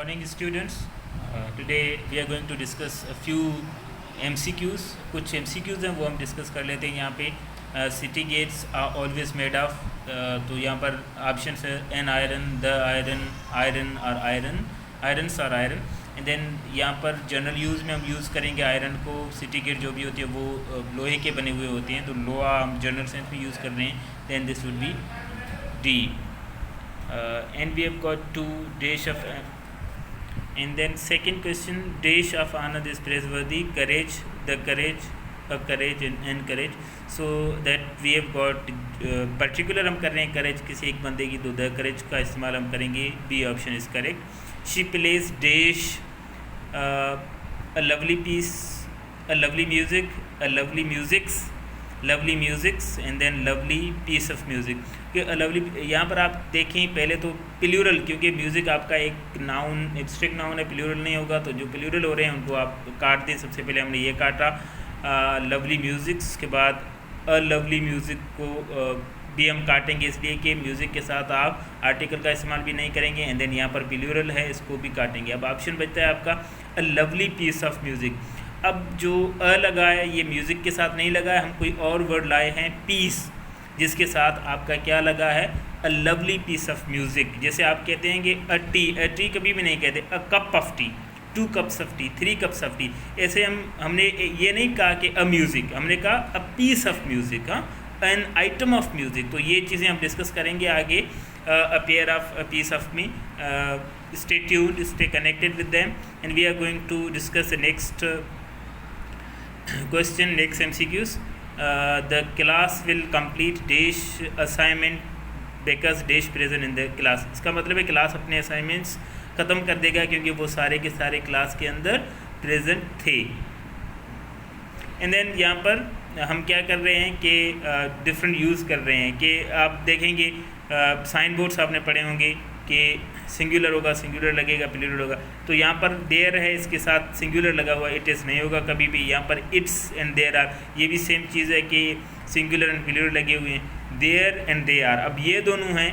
morning students. Today we are going to discuss a few MCQs. कुछ MCQs हैं वो हम डिस्कस कर लेते हैं यहाँ पे. City gates are always made of, तो यहाँ पर ऑप्शन है an iron, the iron, iron और आयरन, आयरन्स और आयरन. एंड देन यहाँ पर जनरल यूज़ में हम यूज़ करेंगे आयरन को. सिटी गेट जो भी होती है वो लोहे के बने हुए होते हैं, तो लोहा हम जनरल सेंस में यूज़ कर रहे हैं. Then this would be D. And we have got two dash of, and then second question, dash of Anand is praiseworthy, courage, the courage, courage and courage. So that we have got particular हम कर रहे हैं courage किसी एक बंदे की, तो the courage का इस्तेमाल हम करेंगे. B option is correct. She plays dash a lovely piece, a lovely music, a lovely musics, lovely musics and then lovely piece of music. Lovely यहाँ पर आप देखें पहले तो प्लूरल, क्योंकि म्यूज़िक आपका एक नाउन, एब्स्ट्रैक्ट नाउन है, प्लूरल नहीं होगा, तो जो प्लूरल हो रहे हैं उनको आप काट दें. सबसे पहले हमने ये काटा लवली म्यूज़िक्स के बाद अ लवली म्यूज़िक को भी हम काटेंगे, इसलिए कि म्यूज़िक के साथ आप आर्टिकल का इस्तेमाल भी नहीं करेंगे. एंड देन यहाँ पर प्लूरल है, इसको भी काटेंगे. अब ऑप्शन बचता है आपका a lovely piece of music. अब जो अ लगा है ये म्यूज़िक के साथ नहीं लगा है, हम कोई और वर्ड लाए हैं पीस, जिसके साथ आपका क्या लगा है a lovely piece of music. जैसे आप कहते हैं कि अ टी कभी भी नहीं कहते. A cup of T, 2 cups of T, 3 cups of T. ऐसे हमने ये नहीं कहा कि अ म्यूज़िक, हमने कहा अ पीस ऑफ म्यूज़िक, हाँ, एन आइटम ऑफ म्यूज़िक. तो ये चीज़ें हम डिस्कस करेंगे आगे. A pair of, a piece of me. Stay tuned, stay connected with them, and we are going to discuss the next question, next MCQs. The class will complete dash assignment because dash present in the class. इसका मतलब है class अपने assignments ख़त्म कर देगा क्योंकि वो सारे के सारे क्लास के अंदर प्रेजेंट थे. एंड देन यहाँ पर हम क्या कर रहे हैं कि डिफरेंट यूज़ कर रहे हैं कि आप देखेंगे साइन बोर्ड्स आपने पढ़े होंगे कि सिंगुलर होगा, सिंगुलर लगेगा, प्लूरल होगा. तो यहाँ पर देयर है, इसके साथ सिंगुलर लगा हुआ, इट इज़ नहीं होगा कभी भी. यहाँ पर इट्स एंड देयर आर, ये भी सेम चीज़ है कि सिंगुलर एंड प्लूरल लगे हुए हैं. देयर एंड दे आर, अब ये दोनों हैं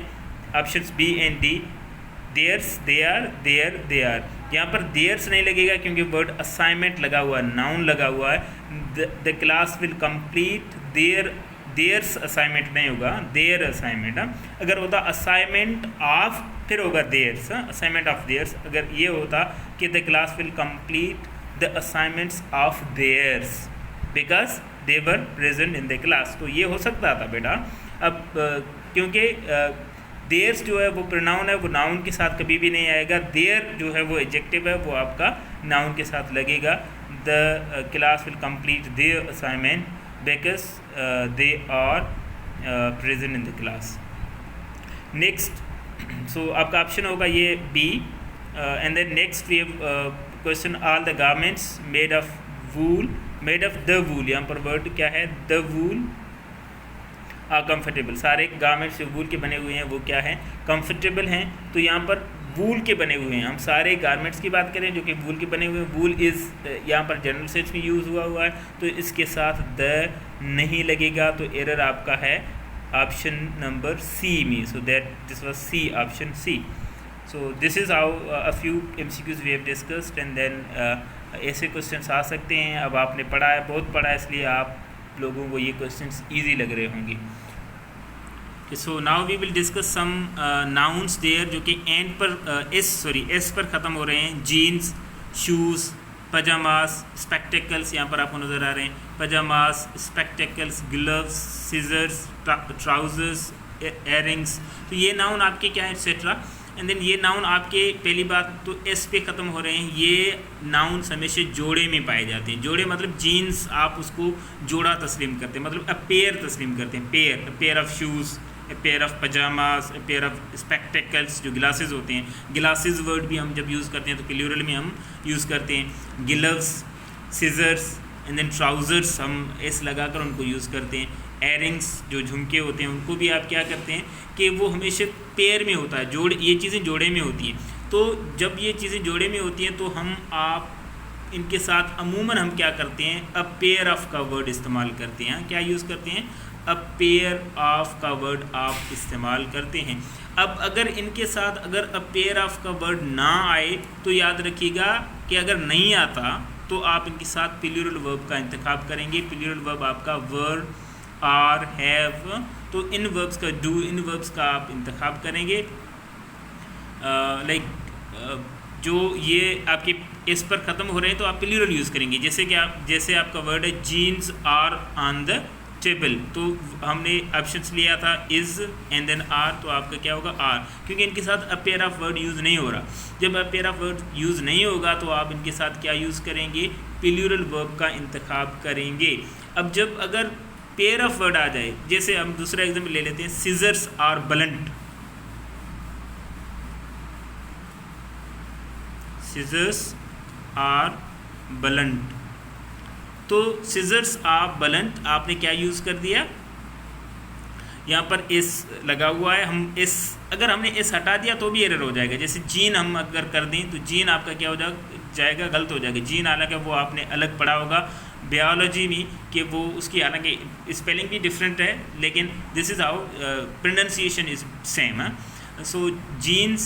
options B and D. Theirs, they are, their, they are. यहाँ पर देयर्स नहीं लगेगा क्योंकि वर्ड असाइनमेंट लगा हुआ है, नाउन लगा हुआ है. The class will complete their, theirs assignment नहीं होगा, देयर असाइनमेंट. अगर होता असाइनमेंट ऑफ, फिर होगा देयर्स, असाइनमेंट ऑफ देयर्स. अगर ये होता कि the class will complete the assignments of theirs because they were present in the class, तो ये हो सकता था बेटा. अब क्योंकि देयर्स जो है वो प्रोनाउन है, वो नाउन के साथ कभी भी नहीं आएगा. देयर जो है वो एडजेक्टिव है, वो आपका नाउन के साथ लगेगा. The class will complete there assignment because they are present in the class. Next, so आपका ऑप्शन होगा ये B. And then next we have question, all the garments made of wool, made of the wool. यहाँ पर word क्या है, the wool are comfortable. सारे garments जो वूल के बने हुए हैं वो क्या हैं, कंफर्टेबल हैं. तो यहाँ पर वूल के बने हुए हैं, हम सारे गारमेंट्स की बात करें जो कि वूल के बने हुए हैं. वूल इज़ यहाँ पर जनरल सेंस में यूज़ हुआ है, तो इसके साथ द नहीं लगेगा, तो एरर आपका है ऑप्शन नंबर सी में. So that this was C, option C. So this is how a few MCQs we have discussed. And then ऐसे क्वेश्चंस आ सकते हैं. अब आपने पढ़ा है, बहुत पढ़ा है, इसलिए आप लोगों को ये क्वेश्चंस ईजी लग रहे होंगे. So now we will discuss some nouns there जो कि एंड पर एस पर ख़त्म हो रहे हैं. जीन्स, शूज़, पजामास, स्पेक्टेकल्स, यहाँ पर आपको नज़र आ रहे हैं. Pyjamas, spectacles, gloves, scissors, trousers, earrings. तो ये नाउन आपके क्या है, एट्सेट्रा. एंड देन ये नाउन आपके, पहली बात तो एस पे ख़त्म हो रहे हैं. ये नाउन्स हमेशा जोड़े में पाए जाते हैं. जोड़े मतलब जीन्स आप उसको जोड़ा तस्लीम करते हैं, मतलब अ पेयर तस्लीम करते हैं. Pair, a pair of shoes, a pair of pyjamas, a pair of spectacles जो ग्लासेस होते हैं. ग्लासेस वर्ड भी हम जब यूज़ करते हैं तो प्लूरल में हम यूज़ करते हैं. Gloves, scissors and then trousers हम एस लगा कर उनको यूज़ करते हैं. एयरिंग्स जो झुमके होते हैं उनको भी आप क्या करते हैं कि वो हमेशा पेयर में होता है, जोड़, ये चीज़ें जोड़े में होती हैं. तो जब ये चीज़ें जोड़े में होती हैं तो हम आप इनके साथ अमूमन हम क्या करते हैं, अ पेयर ऑफ का वर्ड इस्तेमाल करते हैं. क्या यूज़ करते हैं, अ पेयर ऑफ का वर्ड आप इस्तेमाल करते हैं. अब अगर इनके साथ अगर अ पेयर ऑफ का वर्ड ना आए तो याद रखिएगा कि अगर नहीं आता तो आप इनके साथ प्लूरल वर्ब का इंतखाब करेंगे। प्लूरल वर्ब आपका वर, आर, हैव, तो इन वर्ब्स का डू, इन वर्ब्स का आप इंतखाब करेंगे। जो ये आपके इस पर ख़त्म हो रहे हैं तो आप प्लूरल यूज़ करेंगे। जैसे आपका वर्ड है jeans are on the table, तो हमने ऑप्शंस लिया था इज़ एंड देन आर, तो आपका क्या होगा आर, क्योंकि इनके साथ अ पेयर ऑफ वर्ड यूज़ नहीं हो रहा। जब अ पेयर ऑफ वर्ड यूज़ नहीं होगा तो आप इनके साथ क्या यूज़ करेंगे, प्लूरल वर्ब का इंतखाब करेंगे। अब जब अगर पेयर ऑफ वर्ड आ जाए, जैसे हम दूसरा एग्जाम्पल ले लेते हैं, scissors are blunt, scissors are blunt, तो सीजर्स आर ब्लंट आपने क्या यूज़ कर दिया, यहाँ पर इस लगा हुआ है, हम इस अगर हमने इस हटा दिया तो भी एरर हो जाएगा। जैसे जीन हम अगर कर दें तो जीन आपका क्या हो जाएगा, गलत हो जाएगा। जीन हालांकि वो आपने अलग पढ़ा होगा बायोलॉजी में कि वो उसकी हालांकि स्पेलिंग भी डिफरेंट है, लेकिन this is how pronunciation is same. So jeans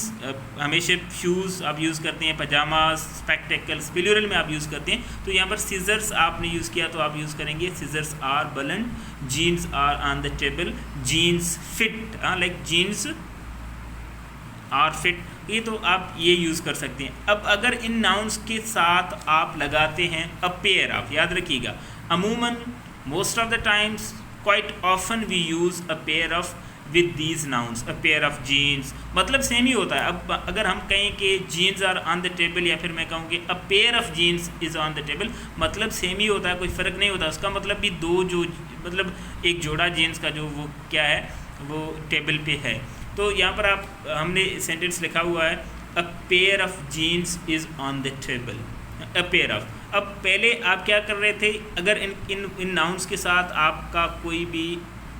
हमेशा शूज़ आप यूज़ करते हैं, पजामाज, स्पेक्टेकल्स प्लूरल में आप यूज़ करते हैं। तो यहाँ पर सीजर्स आपने यूज़ किया तो आप यूज़ करेंगे scissors are blunt, jeans are on the table, jeans fit, like jeans are fit, ये तो आप ये यूज़ कर सकते हैं। अब अगर इन नाउन्स के साथ आप लगाते हैं अ पेयर ऑफ, याद रखिएगा अमूमन most of the times quite often we use a pair of with these nouns, a pair of jeans, मतलब सेम ही होता है। अब अगर हम कहें कि jeans are on the table, या फिर मैं कहूँ कि a pair of jeans is on the table, मतलब सेम ही होता है, कोई फ़र्क नहीं होता। उसका मतलब भी दो जो मतलब एक जोड़ा जीन्स का जो वो क्या है वो टेबल पे है। तो यहाँ पर हमने सेंटेंस लिखा हुआ है a pair of jeans is on the table, a pair of. अब पहले आप क्या कर रहे थे, अगर इन नाउन्स के साथ आपका कोई भी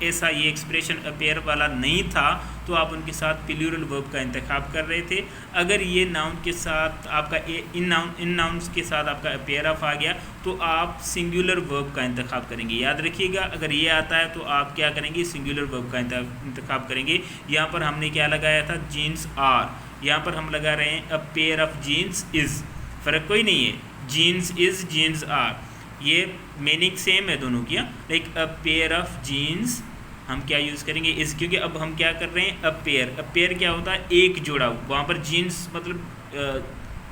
ऐसा ये एक्सप्रेशन अ पेयर वाला नहीं था तो आप उनके साथ प्लूरल वर्ब का इंतखाब कर रहे थे। अगर ये नाउन के साथ आपका इन नाउन्स के साथ आपका अ पेयर ऑफ आ गया तो आप सिंगुलर वर्ब का इंतखाब करेंगे। याद रखिएगा अगर ये आता है तो आप क्या करेंगे, सिंगुलर वर्ब का इंतखाब करेंगे। यहाँ पर हमने क्या लगाया था, जीन्स आर, यहाँ पर हम लगा रहे हैं a pair of jeans is, फ़र्क कोई नहीं है, जीन्स इज़, जीन्स आर, ये मीनिंग सेम है दोनों की। Like a pair of jeans हम क्या यूज़ करेंगे इस, क्योंकि अब हम क्या कर रहे हैं अ पेयर क्या होता है, एक जोड़ा। वहाँ पर जीन्स मतलब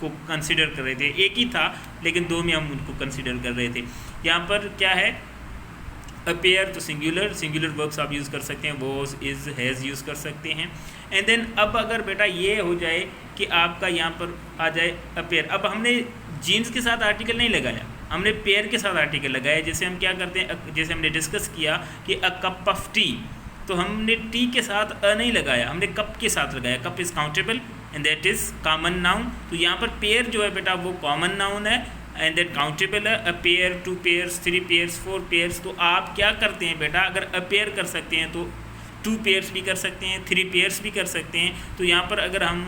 को कंसिडर कर रहे थे, एक ही था लेकिन दो में हम उनको कंसिडर कर रहे थे। यहाँ पर क्या है अ पेयर, तो सिंगुलर वर्ब्स आप यूज़ कर सकते हैं, वॉज, इज़, हैज़ यूज़ कर सकते हैं। एंड देन अब अगर बेटा ये हो जाए कि आपका यहाँ पर आ जाए अ पेयर, अब हमने जीन्स के साथ आर्टिकल नहीं लगाया, हमने पेयर के साथ आर्टिकल लगाया। जैसे हम क्या करते हैं, जैसे हमने डिस्कस किया कि अ कप ऑफ टी, तो हमने टी के साथ अ नहीं लगाया, हमने कप के साथ लगाया। Cup is countable and that is common noun. तो यहाँ पर पेयर जो है बेटा वो कॉमन नाउन है एंड दैट काउंटेबल है। A pair, 2 pairs, 3 pairs, 4 pairs. तो आप क्या करते हैं बेटा, अगर अ पेयर कर सकते हैं तो 2 पेयर्स भी कर सकते हैं, 3 पेयर्स भी कर सकते हैं। तो यहाँ पर अगर हम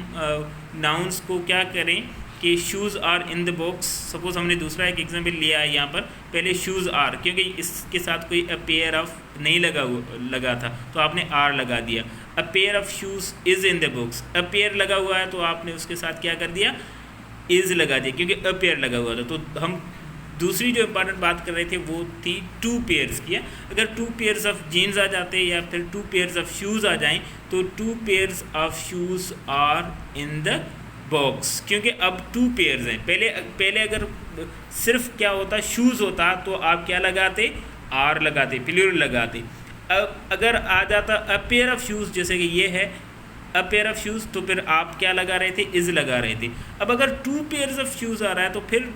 नाउन्स को क्या करें कि shoes are in the box, suppose हमने दूसरा एक एग्जाम्पल लिया है यहाँ पर, पहले शूज़ आर, क्योंकि इसके साथ कोई अ पेयर ऑफ नहीं लगा था तो आपने आर लगा दिया। अ pair of shoes is in the box, a pair लगा हुआ है तो आपने उसके साथ क्या कर दिया, इज़ लगा दिया, क्योंकि अ पेयर लगा हुआ था। तो हम दूसरी जो इंपॉर्टेंट बात कर रहे थे वो थी 2 पेयर्स की। अगर 2 पेयर्स ऑफ जीन्स आ जाते या फिर 2 पेयर्स ऑफ शूज़ आ जाएँ तो 2 pairs of shoes are in the box, क्योंकि अब 2 पेयर्स हैं। पहले अगर सिर्फ क्या होता, शूज़ होता तो आप क्या लगाते, आर लगाते, प्लूरल लगाते। अब अगर आ जाता अ पेयर ऑफ शूज़, जैसे कि ये है अ पेयर ऑफ शूज़, तो फिर आप क्या लगा रहे थे, इज़ लगा रहे थे। अब अगर 2 पेयर्स ऑफ शूज़ आ रहा है तो फिर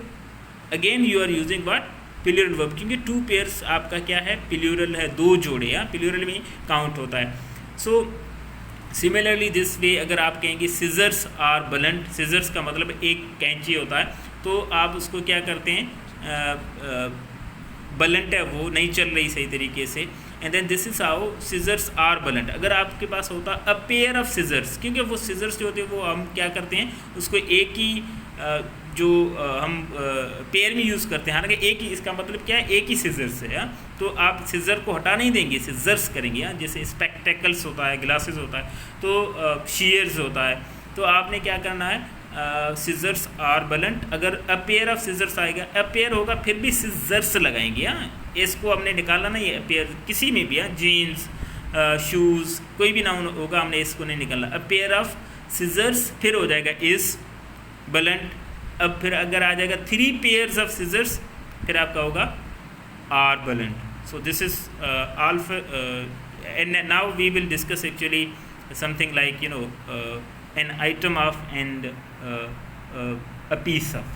again you are using what, plural verb, क्योंकि 2 पेयर्स आपका क्या है, प्लूरल है, 2 जोड़े, या प्लूरल में काउंट होता है। सो सिमिलरली दिस वे अगर आप कहेंगे सीजर्स आर ब्लंट, सीजर्स का मतलब एक कैंची होता है, तो आप उसको क्या करते हैं, ब्लंट है वो नहीं चल रही सही तरीके से, and then this is how scissors are blunt. अगर आपके पास होता अ पेयर ऑफ सीजर्स, क्योंकि वो सीजर्स जो होते हैं वो हम क्या करते हैं उसको एक ही जो हम पेयर में यूज़ करते हैं, हालांकि एक ही, इसका मतलब क्या है, एक ही सिजर्स है। तो आप सिजर को हटा नहीं देंगे, सिजर्स करेंगे। जैसे स्पेक्टेकल्स होता है, ग्लासेस होता है, तो शीयर्स होता है। तो आपने क्या करना है, सिजर्स आर बलंट, अगर अ पेयर ऑफ सिजर्स आएगा, अ पेयर होगा फिर भी सिजर्स लगाएंगे। इसको हमने निकाला ना, ये पेयर किसी में भी, जीन्स, शूज़, कोई भी नाउन होगा, हमने इसको नहीं निकाला। अ पेयर ऑफ सिजर्स, फिर हो जाएगा इज़ बलंट। अब फिर अगर आ जाएगा 3 पेयर्स ऑफ सिजर्स, फिर आपका होगा are blunt. So this is all, and now we will discuss actually something like an item of and a piece of.